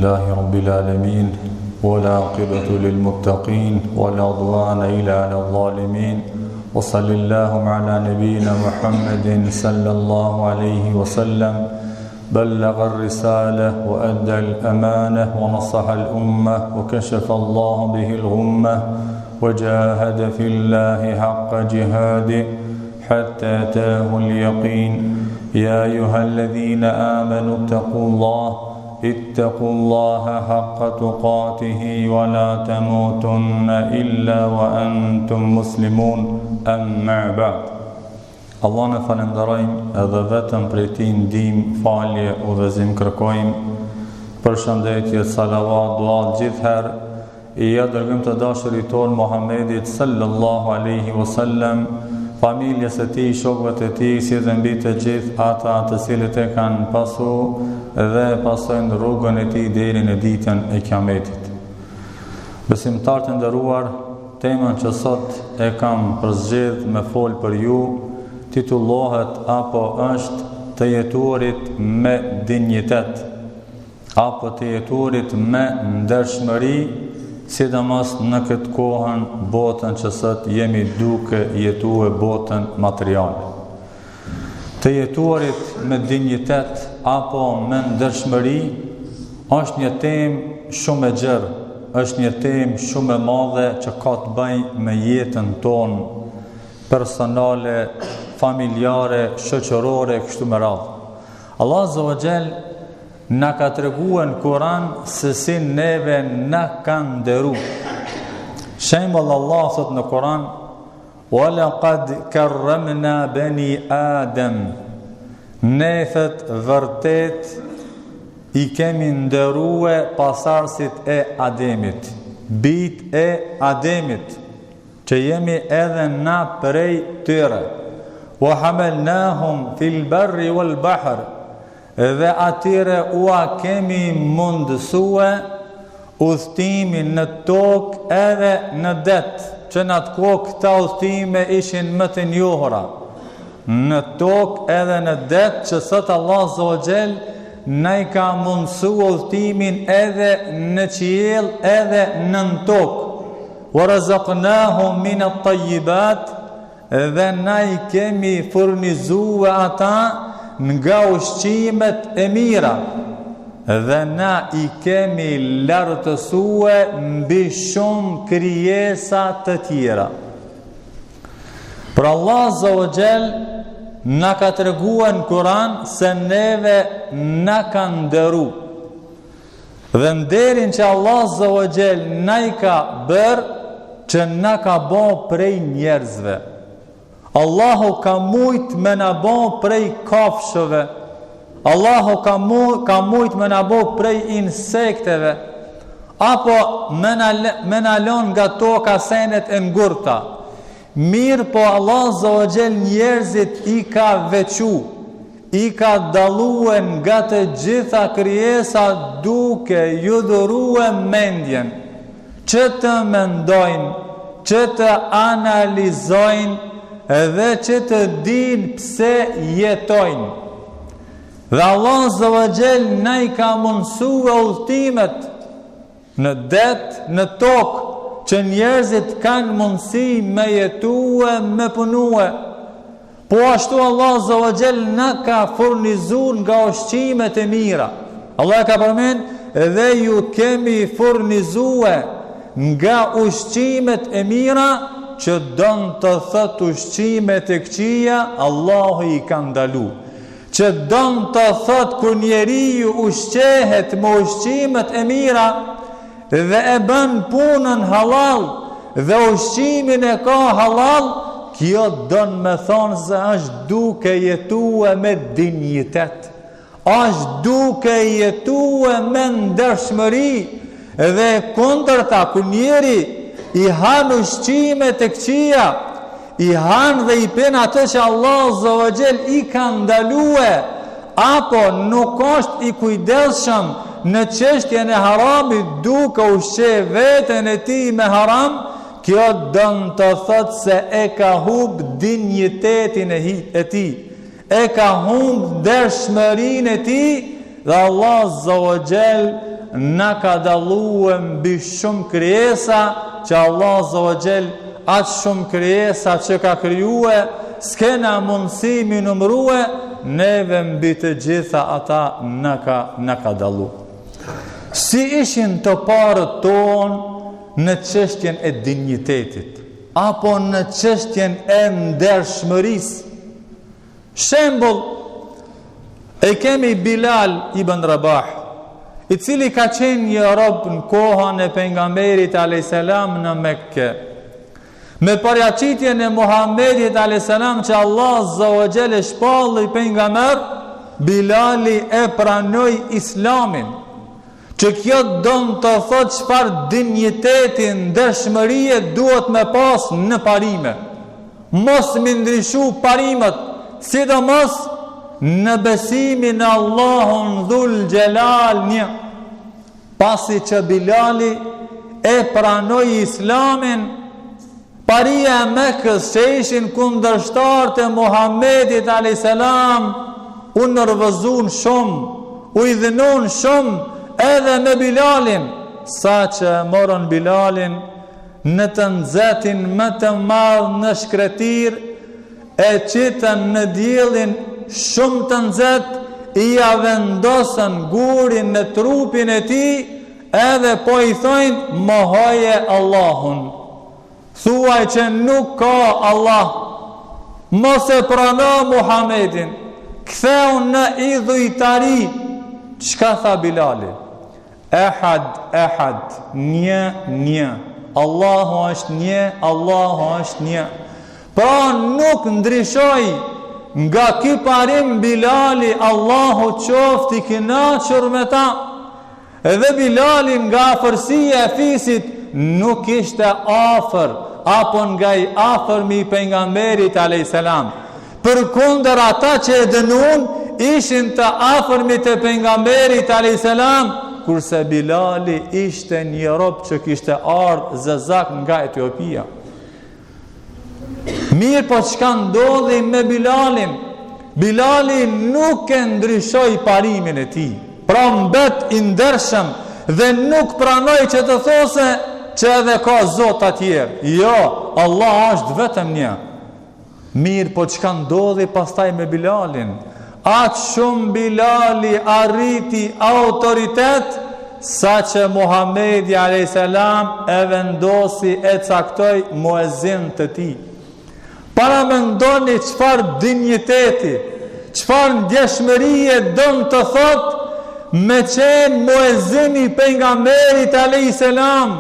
لله رب العالمين والعاقبة للمتقين ولا عدوان إلا على الظالمين وصلى الله على نبينا محمد صلى الله عليه وسلم بلغ الرسالة وأدى الأمانة ونصح الأمة وكشف الله به الغمة وجاهد في الله حق جهاده حتى أتاه اليقين يا أيها الذين آمنوا اتقوا الله حق تقاته ولا تموتن إلا وأنتم مسلمون أما بعد. Allah në falenderojmë edhe vetëm prej Tij ndihmë, falje, udhëzim kërkojmë. Përshëndetje, salavat, dua gjithherë i dërgojmë të dashurit tonë Muhammedit sallallahu alaihi wasallam, familjes së tij, shokëve të tij, si dhe mbi të gjithë ata të cilët e kanë pasur dhe pasojnë rrugën e tij deri në ditën e Kiametit. Besimtarë të nderuar, temën që sot e kam përzgjedh me fol për ju titullohet apo është të jetuarit me dinjitet, apo të jetuarit me ndershmëri, sidomos në këtë kohën, botën që sot jemi duke jetue, botën materiale. Të jetuarit me dinjitet apo me ndershmëri është një temë shumë e gjerë, është një temë shumë e madhe që ka të bëjë me jetën tonë personale, familjare, shoqërore, kështu me radhë. Allah Azza wa Jall na ka treguar në Kur'an se si neve na kanë nderu. Shembull, Allah thot në Kur'an: "Wa laqad karramna bani Adam." Ne thot vërtet i kemi nderue pasardhësit e Ademit, bijt e Ademit, që jemi edhe na prej tyre. Wa hamalnahum fil barri wal bahr, dhe atyre ua kemi mundësue udhtimin në tokë edhe në det, që në atë kohë këta udhtime ishin më të njohura, në tokë edhe në det, që sot Allah Zogjel ne ka mundësue udhtimin edhe në qiell edhe në tokë. Wa razaqnahum min at-tayyibat, dhe na i kemi furnizue ata nga ushqimet e mira, dhe na i kemi lartësue mbi shumë krijesa të tjera. Për Allah Azza wa Jall na ka treguar në Kur'an se neve na ka nderu, dhe nderin që Allah Azza wa Jall na i ka bërë që na ka bo prej njerëzve. Allahu ka mujt me na bo prej kafshëve, Allahu ka mujt me na bo prej insekteve, apo me na lon nga toka senet e ngurta. Mirë po Allah Azza wa Jall njerëzit i ka veçu, i ka dalue nga të gjitha krijesa duke ju dhurue mendjen, që të mendojnë, që të analizojnë, edhe që të din pse jetojnë. Dhe Allah Azza wa Jall na i ka mundësue udhtimet në det, në tokë, që njerëzit kanë mundësi me jetue, me punue. Po ashtu Allah Azza wa Jall na ka furnizuar nga ushqimet e mira. Allah ka përmend: "Dhe ju kemi furnizue nga ushqimet e mira", që don të thot ushqimet e këqija, Allahu i ka ndalu. Që don të thot kur njeriu ushqehet me ushqimet e mira dhe e bën punën halal dhe ushqimin e ka halal, kjo don me thonë se është duke jetue me dinjitet, është duke jetue me ndershmëri, dhe kundërta kur njeri i han ushqimet e këqija, i han dhe i pen atë që Allah Azza wa Jall i ka ndalue, apo nuk është i kujdesshëm në çështjen e haramit duke ushqe veten e tij me haram, kjo don të thot se e ka humb dinjitetin e tij, e ka humb ndershmërinë e tij, dhe Allah Azza wa Jall na ka dalluar mbi shumë krijesa që Allah Azza wa Jall atë shumë krijesa që ka krijuar s'kena mundësi mi numërue, neve mbi të gjitha ata na ka dallu. Si ishin të parët tonë në çështjen e dinjitetit, apo në çështjen e ndershmërisë. Shembull, e kemi Bilal ibn Rabah, i cili ka qenë një rob në kohën e pejgamberit alayhis salam në Mekke. Me paraqitjen e Muhamedit alayhis salam që Allah Azza wa Jalla shpalli pejgamber, Bilali e pranoi Islamin. Që kjo don të thotë çfarë dinjiteti, ndershmërie duhet me pas në parime. Mos me ndryshu parimet, sidomos në besimin në Allahun Dhul Gjelal një. Pasi që Bilali e pranoi Islamin, paria e Mekës që ishin kundërshtarët e Muhamedit alayhis salam u nervozun shumë, u idhënon shumë edhe me Bilalin, sa që morën Bilalin në të nxehtin më të madh në shkretir, e qitën në diellin shumë të nxehtë, i vendosën gurin në trupin e tij, edhe po i thojnë mohoje Allahun. Thuaj që nuk ka Allah, mos e prano Muhamedin, ktheu në idhujtari. Çka tha Bilali? Ehad, një. Allahu është një, Allahu është një. Pra nuk ndryshoj nga ky parim Bilali, Allahu qoftë i kënaqur me ta. Edhe Bilali nga afërsia e fisit nuk ishte afër, apo nga i afërmi i pejgamberit alayhis salam. Përkundër ata që e dënuan, ishin të afërmit e pejgamberit alayhis salam, kurse Bilali ishte një rob që kishte ardhur zezak nga Etiopia. Mirë, po çka ndodhi me Bilalin? Bilali nuk e ndryshoi parimin e tij. Pra mbet i ndershëm dhe nuk pranoi që të thosë që edhe ka zota tjerë. Jo, Allah është vetëm një. Mirë, po çka ndodhi pastaj me Bilalin? Atë shumë Bilali arriti autoritet, sa që Muhamedi alayhis salam e vendosi e caktoi muezin të tij. Para mendoni çfarë dinjiteti, çfarë ndjeshmërie don të thotë me qenë muezini pejgamberit alayhis salam,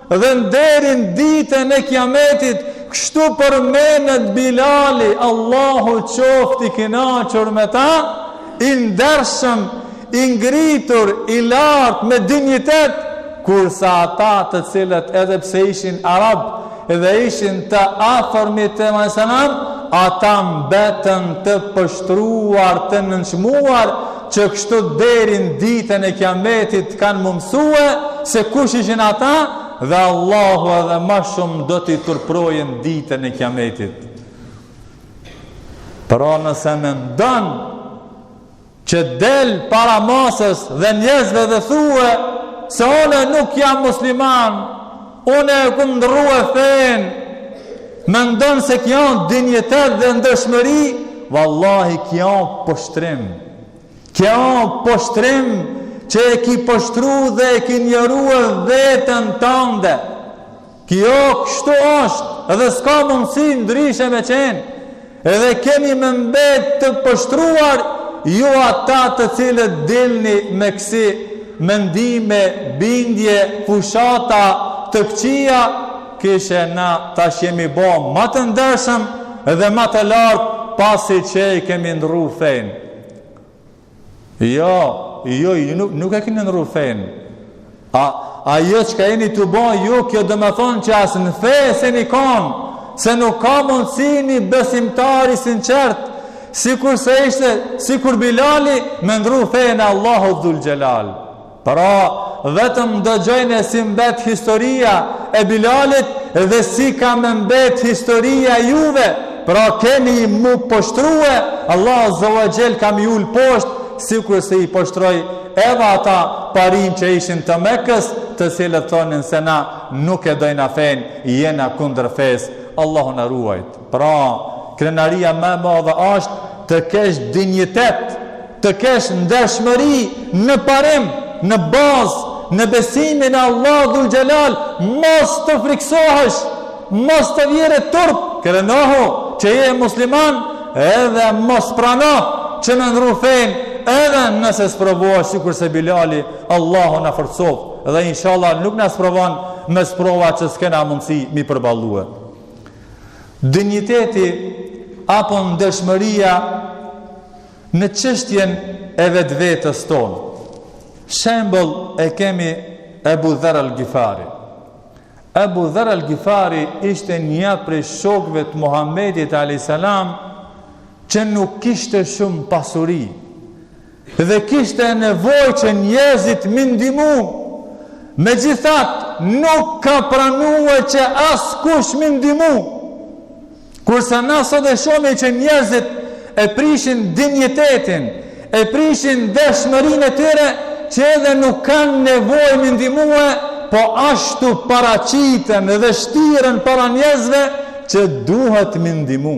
dhe nderin ditën e kiametit, kështu përmenet Bilali, Allahu qoftë i kënaqur me ta, i ndershëm, i ngritur, i lartë me dinjitet, kurse ata të cilët edhe pse ishin arab edhe ishin të afërmit e Muhamedit, ata mbetën të pështruar, të nënçmuar, që kështu deri në ditën e kiametit kanë mësue se kush ishin ata, dhe Allahu edhe ma shumë do t'i turprojnë ditën e kiametit. Pra nëse mendon që del para masës dhe njerëzve dhe thue se une nuk jam musliman, une e kundrua fen, mendon se kjo dinjitet dhe ndërshmëri, vallahi kjo poshtrim. Kjo poshtrim që e ki poshtru dhe e ki njërua vetën tënde. Kjo kështu është, edhe s'ka mundësi ndryshe me qenë. Edhe kemi me mbet të poshtruar, ju ata të cilët dilni me kësi mendime, bindje, fushata të këqia, kishe na tash jemi bo ma të ndershëm edhe ma të lartë, pasi që i kemi ndru fejnë. Jo, nuk e keni ndru fejnë. Ajo që ka jeni të bo, ju kjo dhe me thonë që asë në fejë se një konë, se nuk ka mundësi një besimtari sinqert, sikur se ishte, sikur Bilali me ndru fejnë Allahu Dhul Gjelal. Pra, vetëm dëgjojnë e si mbet historia e Bilalit dhe si ka me mbet historia juve. Pra, keni mu poshtruhe, Allah Azza wa Jall kam ju lë poshtë, sikur se I poshtroi edhe ata parin që ishin të Mekës, të cilët thonin se na nuk e dojna fen, jena kundër fes. Allahu na ruajt. Pra, krenaria më e madhe është të kesh dinjitet, të kesh ndershmëri në parim, në bazë, në besimin e Allah dhul gjelal, mos të friksohesh, mos të vjere turp, krenohu që je musliman, edhe mos prano që me ndru fen, edhe nëse sprovohesh sikur se Bilali, Allahu na forcov, dhe inshallah nuk na sprovon me sprova që s'kena mundësi mi përballue. Dinjiteti apo ndershmëria në çështjen e vetvetes tonë. Shembull e kemi Ebu Dher al-Ghifari. Ebu Dher al-Ghifari ishte një prej shokëve të Muhamedit a.s. që nuk kishte shumë pasuri dhe kishte nevojë që njerëzit më ndihmu. Megjithatë nuk ka pranuar që askush më ndihmu. Kurse na sot e shohim që njerëzit e prishin dinjitetin, e prishin dëshmërinë e tyre, që edhe nuk kanë nevojë më ndihmue, po ashtu paraqiten dhe shtiren para njerëzve që duhet më ndihmu.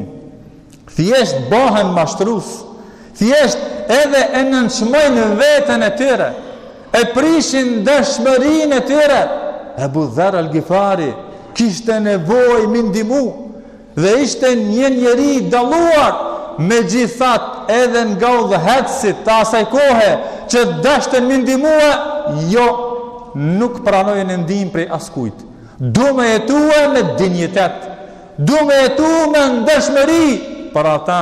Thjesht bëhen mashtrues, thjesht edhe e nënçmojnë veten e tyre, e prishin dëshmërinë e tyre. Ebu Dher al-Ghifari kishte nevojë më ndihmu dhe ishte një njeri dalluar, megjithatë edhe nga udhëhecit të asaj kohe që dashten më ndihmue, jo, nuk pranojnë ndihmë prej askujt. Du me jetue me dinjitet, du me jetue me ndeshmëri. Për ata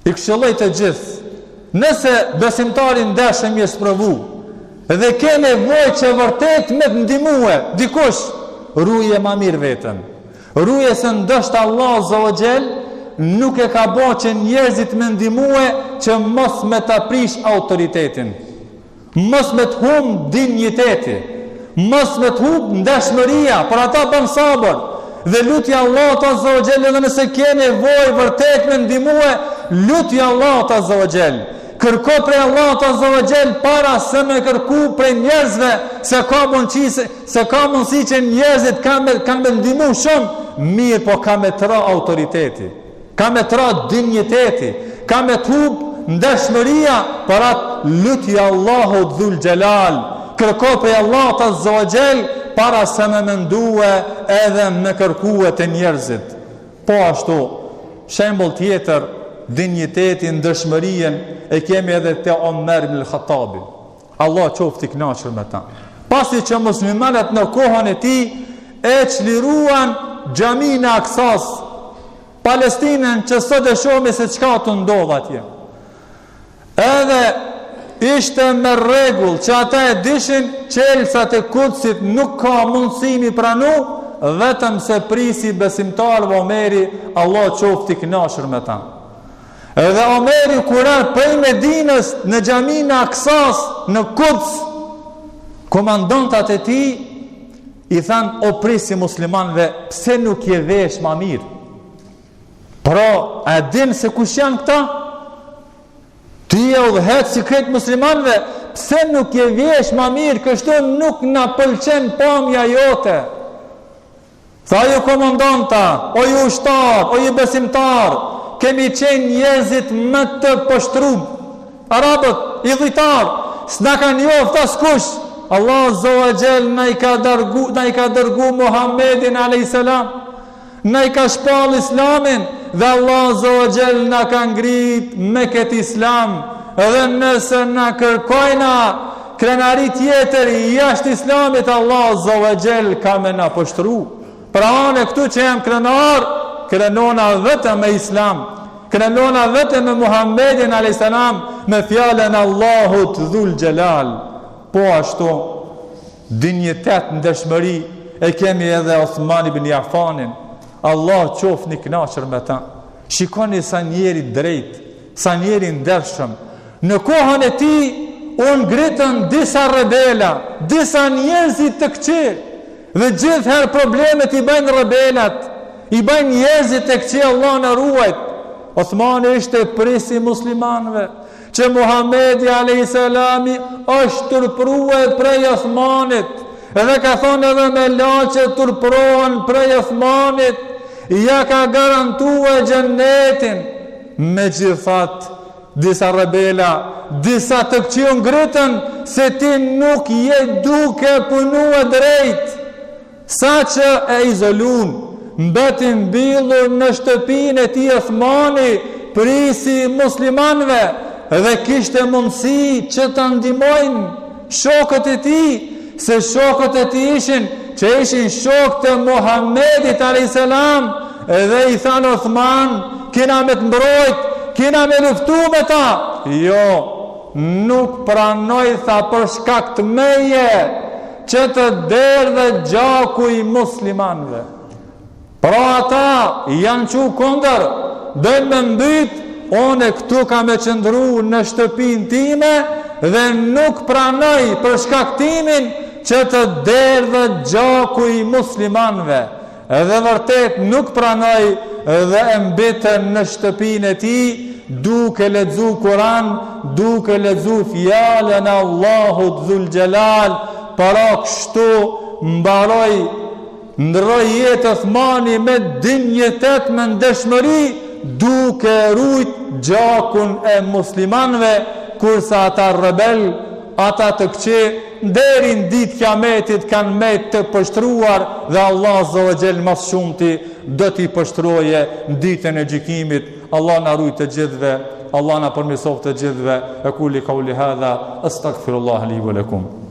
I këshilloj të gjithë, nëse besimtarin ndeshëm je sprovu dhe ke nevojë që vërtet me të ndihmue dikush, ruje ma mirë veten. Ruje se ndoshta Allah Azza wa Jall nuk e ka bërë që njerëzit me ndihmue që mos me ta prish autoritetin, mos me të humb dinjiteti, mos me të humb ndeshmëria, por ata bën sabër dhe lutja Allah Azza wa Jall, edhe nëse ke nevojë vërtet me ndihmue, lutja Allah Azza wa Jall. Kërko prej Allah Azza wa Jall para se me kërku prej njerëzve, se ka mundësi që njerëzit kanë me ndihmu shumë, mirë po ka me tra autoriteti, ka me tra dinjiteti, ka me tup ndeshmëria, për atë lutja Allahu dhul gjelal. Kërko prej Allah Azza wa Jall para se me mendue edhe me kërkue të njerëzit. Po ashtu, shembull tjetër, dinjitetin, dëshmërien e kemi edhe te Omer ibn al-Khattabi. Allah qoftë I kënaqur me ta. Pasi që muslimanët në kohën e tij e çliruan xhamin e Aksas, Palestinën që sot e shohim se çka të ndodh atje. Edhe ishte me rregull që ata e dishin çelësat e Kudsit nuk ka mundësi mi pranu, vetëm se prisi besimtarëve Omeri, Allah qoftë I kënaqur me ta. Edhe Omeri kuran prej Medinës në xhamin e Aksas në Kuds, komandantat e tij I than, o prisi muslimanve, pse nuk je vesh ma mirë? Pra, a din se kush janë këta? Ti e udhëhet si kretë muslimanve, pse nuk je vesh ma mirë? Kështu nuk na pëlqen pamja jote. Tha ju komandanta, o ju ushtar, o ju besimtar, kemi qenë njerëzit më të poshtrum, arabët, idhujtar, s'na kanë njoftë askush. Allah Azza wa Jall na I ka dërgu Muhammedin a.s. Na I ka shpall Islamin dhe Allah Azza wa Jall na ka ngrit me këtë Islam. Edhe nëse na kërkojna krenari tjetër jashtë Islamit, Allah Azza wa Jall ka me na poshtru. Pra anë këtu që jam krenar, krenona vetëm me Islam, krenona vetëm me Muhammedin a.s. me fjallën Allahut dhul gjelal. Po ashtu, dinjitet në dëshmëri e kemi edhe Uthman ibn Affanin. Allah qoftë I kënaqur me ta. Shikoni sa njeri drejt, sa njeri ndershëm. Në kohën e tij u ngritën disa rebela, disa njerëzit të këqij, dhe gjithherë problemet I bëjnë rebelat, I bëjnë njerëzit të këqij. Allah na ruajt. Uthmani ishte prisi muslimanëve, që Muhamedi a.s. është turpruar prej Osmanit, edhe ka thonë edhe me laçe turprohen prej Osmanit, ja ka garantuar xhennetin. Megjithatë, disa rebela, disa të këqiu ngritën se ti nuk je duke punua drejt, sa që e izolun, mbeti mbyllur në shtëpinë e tij Osmani, prisi muslimanëve, dhe kishte mundësi që të ndihmojnë shokët e tij, se shokët e tij ishin shokët e Muhamedit a.s. Edhe i thanë Uthman, kena me të mbrojt, kena me luftu me ta. Jo, nuk pranoj, tha, për shkak të meje, që të derdhe gjaku i muslimanëve. Pra ata janë qu kondër, dhe me mbyt, one këtu ka me qëndru në shtëpin time, dhe nuk pranoj për shkak timin që të derdhe gjaku i muslimanëve. Edhe vërtet nuk pranoj dhe e mbitën në shtëpin e ti, duke lexu Kur'an, duke lexu fjalën e Allahut Dhul Jalal. Para kështu ndroi jetë Osmani me dinjitet, me ndeshmëri, duke rujt gjakun e muslimanëve, kurse ata rebel, ata të këqi, deri në ditë kiametit kanë me të pështruar, dhe Allah Azza wa Jall mas shumti do t'i pështroje në ditën e gjykimit. Allah na ruaj të gjithëve, Allah na përmirësoj të gjithëve. Aquli qawli hadha astaghfirullah li wa lakum.